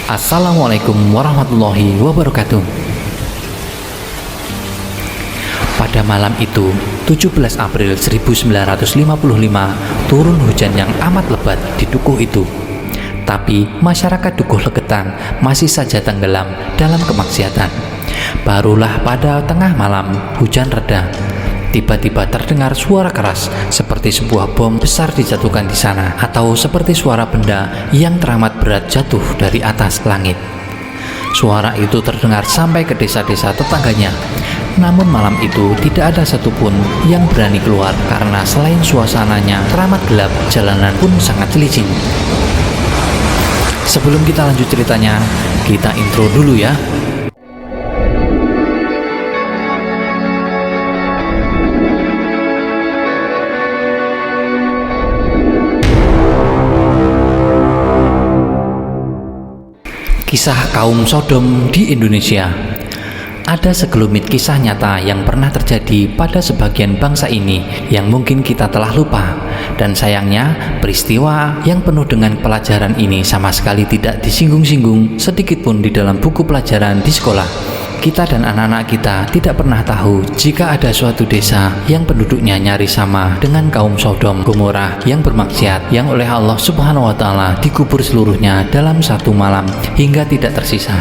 Assalamualaikum warahmatullahi wabarakatuh. Pada malam itu, 17 April 1955, turun hujan yang amat lebat di Dukuh itu. Tapi masyarakat Dukuh Leketang masih saja tenggelam dalam kemaksiatan. Barulah pada tengah malam hujan reda, tiba-tiba terdengar suara keras seperti sebuah bom besar dijatuhkan di sana, atau seperti suara benda yang teramat berat jatuh dari atas langit. Suara itu terdengar sampai ke desa-desa tetangganya. Namun malam itu tidak ada satupun yang berani keluar karena selain suasananya teramat gelap, jalanan pun sangat licin. Sebelum kita lanjut ceritanya, kita intro dulu ya. Kisah kaum Sodom di Indonesia. Ada segelumit kisah nyata yang pernah terjadi pada sebagian bangsa ini yang mungkin kita telah lupa. Dan sayangnya, peristiwa yang penuh dengan pelajaran ini sama sekali tidak disinggung-singgung sedikit pun di dalam buku pelajaran di sekolah. Kita dan anak-anak kita tidak pernah tahu jika ada suatu desa yang penduduknya nyaris sama dengan kaum Sodom Gomora yang bermaksiat, yang oleh Allah Subhanahu wa Ta'ala dikubur seluruhnya dalam satu malam hingga tidak tersisa.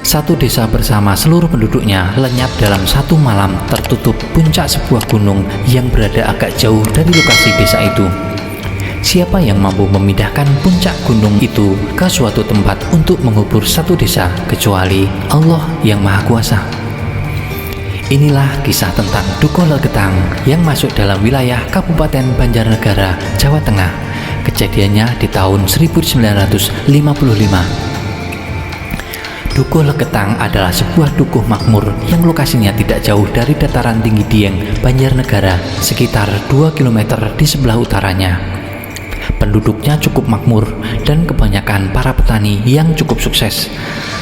Satu desa bersama seluruh penduduknya lenyap dalam satu malam, tertutup puncak sebuah gunung yang berada agak jauh dari lokasi desa itu. Siapa yang mampu memindahkan puncak gunung itu ke suatu tempat untuk mengubur satu desa kecuali Allah yang Maha Kuasa? Inilah kisah tentang Dukuh Leketang yang masuk dalam wilayah Kabupaten Banjarnegara, Jawa Tengah. Kejadiannya di tahun 1955. Dukuh Leketang adalah sebuah dukuh makmur yang lokasinya tidak jauh dari dataran tinggi Dieng, Banjarnegara, sekitar 2 km di sebelah utaranya. Penduduknya cukup makmur dan kebanyakan para petani yang cukup sukses.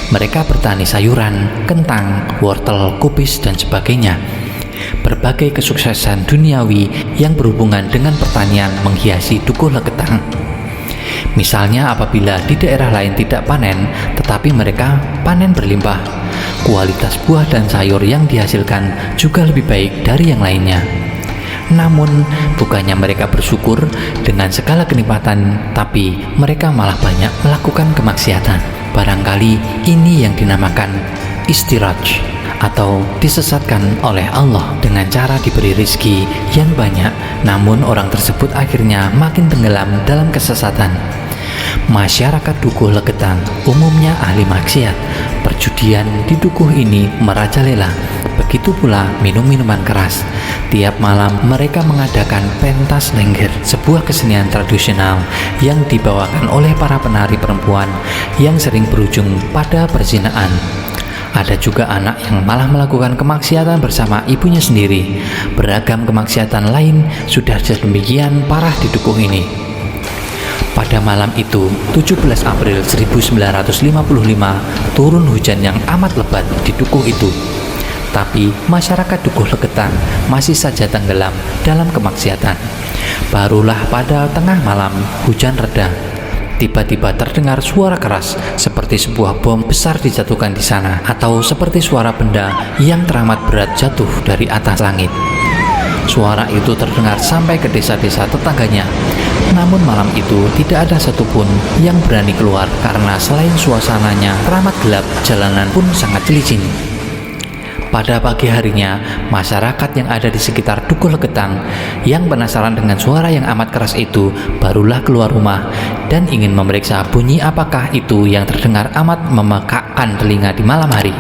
Mereka bertani sayuran, kentang, wortel, kubis, dan sebagainya. Berbagai kesuksesan duniawi yang berhubungan dengan pertanian menghiasi Dukuh Leketang. Misalnya apabila di daerah lain tidak panen, tetapi mereka panen berlimpah, kualitas buah dan sayur yang dihasilkan juga lebih baik dari yang lainnya. Namun, bukannya mereka bersyukur dengan segala kenikmatan, tapi mereka malah banyak melakukan kemaksiatan. Barangkali ini yang dinamakan istiraj, atau disesatkan oleh Allah dengan cara diberi rizki yang banyak, namun orang tersebut akhirnya makin tenggelam dalam kesesatan. Masyarakat Dukuh Leketang umumnya ahli maksiat. Perjudian di dukuh ini merajalela. Begitu pula minum-minuman keras. Tiap malam mereka mengadakan pentas lengger, sebuah kesenian tradisional yang dibawakan oleh para penari perempuan yang sering berujung pada perzinahan. Ada juga anak yang malah melakukan kemaksiatan bersama ibunya sendiri. Beragam kemaksiatan lain sudah sedemikian parah di dukuh ini. Pada malam itu, 17 April 1955, turun hujan yang amat lebat di dukuh itu. Tapi masyarakat Dukuh Leketang masih saja tenggelam dalam kemaksiatan. Barulah pada tengah malam hujan reda, tiba-tiba terdengar suara keras seperti sebuah bom besar dijatuhkan di sana, atau seperti suara benda yang teramat berat jatuh dari atas langit. Suara itu terdengar sampai ke desa-desa tetangganya. Namun malam itu tidak ada satupun yang berani keluar karena selain suasananya teramat gelap, jalanan pun sangat licin. Pada pagi harinya, masyarakat yang ada di sekitar Dukuh Leketang yang penasaran dengan suara yang amat keras itu barulah keluar rumah dan ingin memeriksa bunyi apakah itu yang terdengar amat memekakkan telinga di malam hari.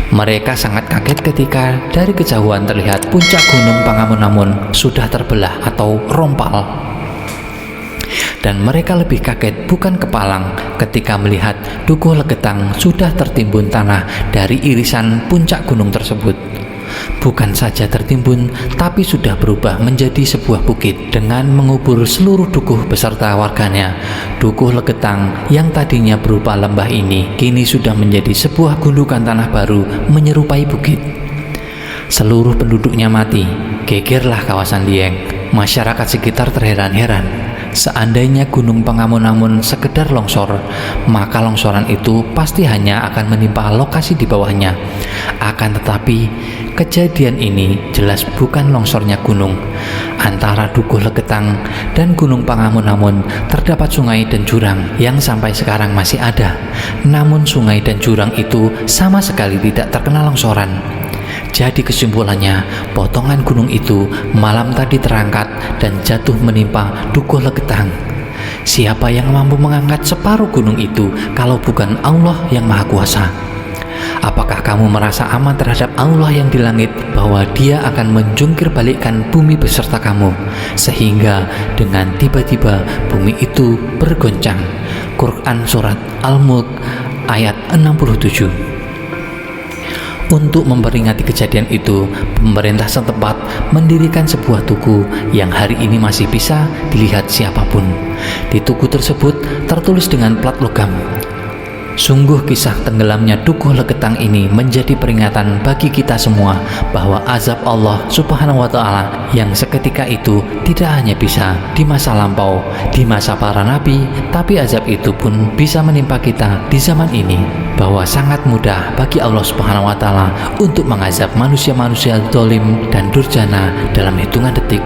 Mereka sangat kaget ketika dari kejauhan terlihat puncak gunung Pangamun-Amun sudah terbelah atau rompal. Dan mereka lebih kaget bukan kepalang ketika melihat Dukuh Leketang sudah tertimbun tanah dari irisan puncak gunung tersebut. Bukan saja tertimbun, tapi sudah berubah menjadi sebuah bukit dengan mengubur seluruh dukuh beserta warganya. Dukuh Leketang yang tadinya berupa lembah ini kini sudah menjadi sebuah gundukan tanah baru menyerupai bukit. Seluruh penduduknya mati. Gegerlah kawasan Dieng. Masyarakat sekitar terheran-heran. Seandainya Gunung Pangamun-Amun sekedar longsor, maka longsoran itu pasti hanya akan menimpa lokasi di bawahnya. Akan tetapi, kejadian ini jelas bukan longsornya gunung. Antara Dukuh Legetang dan Gunung Pangamun-Amun terdapat sungai dan jurang yang sampai sekarang masih ada. Namun sungai dan jurang itu sama sekali tidak terkena longsoran. Jadi kesimpulannya, potongan gunung itu malam tadi terangkat dan jatuh menimpa Dukuh Legetang. Siapa yang mampu mengangkat separuh gunung itu kalau bukan Allah yang Maha Kuasa? Apakah kamu merasa aman terhadap Allah yang di langit, bahwa Dia akan menjungkir balikkan bumi beserta kamu, sehingga dengan tiba-tiba bumi itu bergoncang? Quran Surat Al-Mulk ayat 67. Untuk memperingati kejadian itu, pemerintah setempat mendirikan sebuah tugu yang hari ini masih bisa dilihat siapapun. Di tugu tersebut tertulis dengan plat logam. Sungguh kisah tenggelamnya Dukuh Legetang ini menjadi peringatan bagi kita semua bahwa azab Allah Subhanahu wa Ta'ala yang seketika itu tidak hanya bisa di masa lampau, di masa para nabi, tapi azab itu pun bisa menimpa kita di zaman ini, bahwa sangat mudah bagi Allah Subhanahu wa Ta'ala untuk mengazab manusia-manusia zalim dan durjana dalam hitungan detik.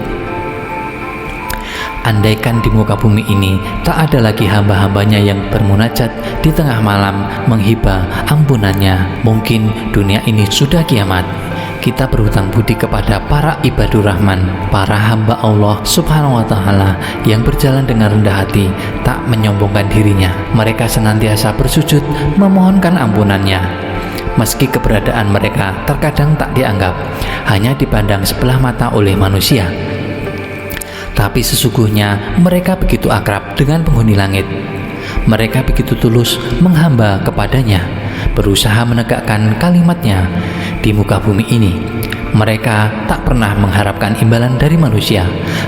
Andaikan di muka bumi ini tak ada lagi hamba-hambanya yang bermunajat di tengah malam menghibah ampunannya, mungkin dunia ini sudah kiamat. Kita berhutang budi kepada para ibadur rahman, para hamba Allah Subhanahu wa Ta'ala yang berjalan dengan rendah hati, tak menyombongkan dirinya. Mereka senantiasa bersujud memohonkan ampunannya. Meski keberadaan mereka terkadang tak dianggap, hanya dipandang sebelah mata oleh manusia, tapi sesungguhnya mereka begitu akrab dengan penghuni langit. Mereka begitu tulus menghamba kepadanya, berusaha menegakkan kalimatnya di muka bumi ini. Mereka tak pernah mengharapkan imbalan dari manusia,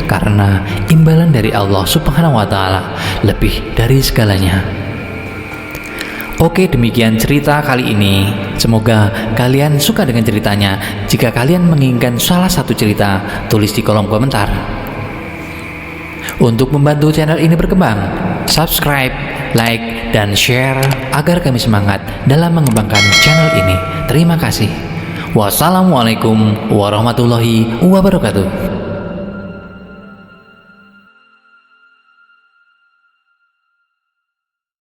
karena imbalan dari Allah Subhanahu wa Ta'ala lebih dari segalanya. Oke, demikian cerita kali ini. Semoga kalian suka dengan ceritanya. Jika kalian menginginkan salah satu cerita, tulis di kolom komentar. Untuk membantu channel ini berkembang, subscribe, like, dan share agar kami semangat dalam mengembangkan channel ini. Terima kasih. Wassalamualaikum warahmatullahi wabarakatuh.